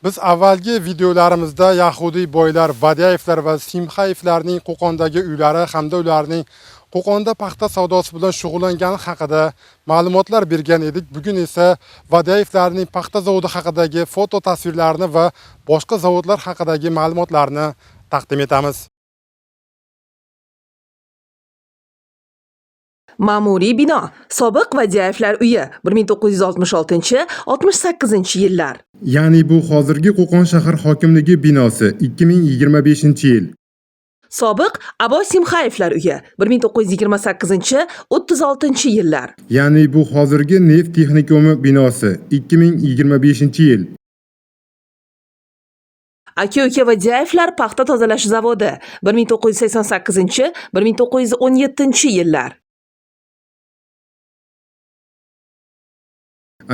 Biz avvalgi videolarimizda Yahudiy boylar, Vadiyevlar va Simxayevlarning Qo'qondagi uylari hamda ularning Qo'qonda paxta savdosi bilan shug'ullangani haqida ma'lumotlar bergan edik. Bugun esa Vadiyevlarning paxta zavodi haqidagi foto tasvirlarni va boshqa zavodlar haqidagi ma'lumotlarni taqdim etamiz. Ma'muriy bino, sobiq Vadiyevlar uyi 1966-68-yillar. Ya'ni bu hozirgi Qo'qon shahar hokimligi binosi 2025-yil. Sobiq Abo Simxayevlar uyi 1928-36-yillar. Ya'ni bu hozirgi neft texnikumi binosi 2025-yil. Aka-uka Vadiyevlar paxta tozalash zavodi 1988-1917-yillar.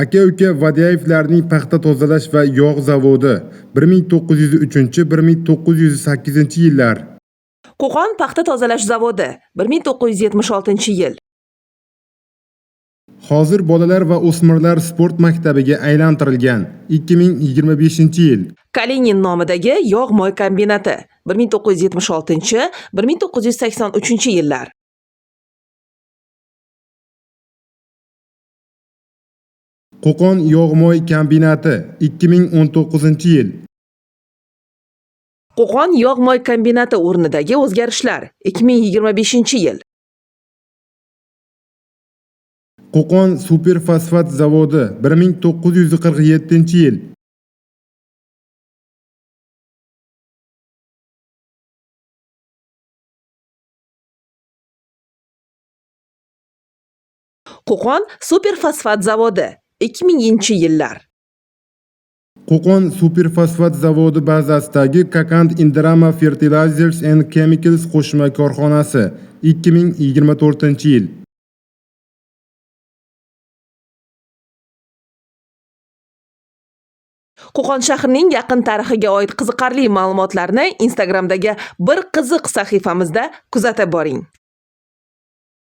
Aka-uka Vadiyevlarning paxta tozalash va yog' zavodi 1903-1908-yillar. Qo'qon paxta tozalash zavodi 1976-yil. Hozir bolalar va o'smirlar sport maktabiga aylantirilgan 2025-yil. Kalinin nomidagi yog' moy kombinati 1976-1983-yillar. Qo'qon yog'-moy kombinati 2019-yil. Qo'qon yog' moy kombinati o'rnidagi o'zgarishlar 2025-yil. Qo'qon superfosfat zavodi 1947-yil. Qo'qon superfosfat zavodi 2000-yillar. Qo'qon superfosfat zavodi bazasidagi Kakand Indrama Fertilizers and Chemicals qo'shma korxonasi 2024-yil. Qo'qon shahrining yaqin tarixiga oid qiziqarli ma'lumotlarni Instagramdagi bir qiziq sahifamizda kuzatib boring.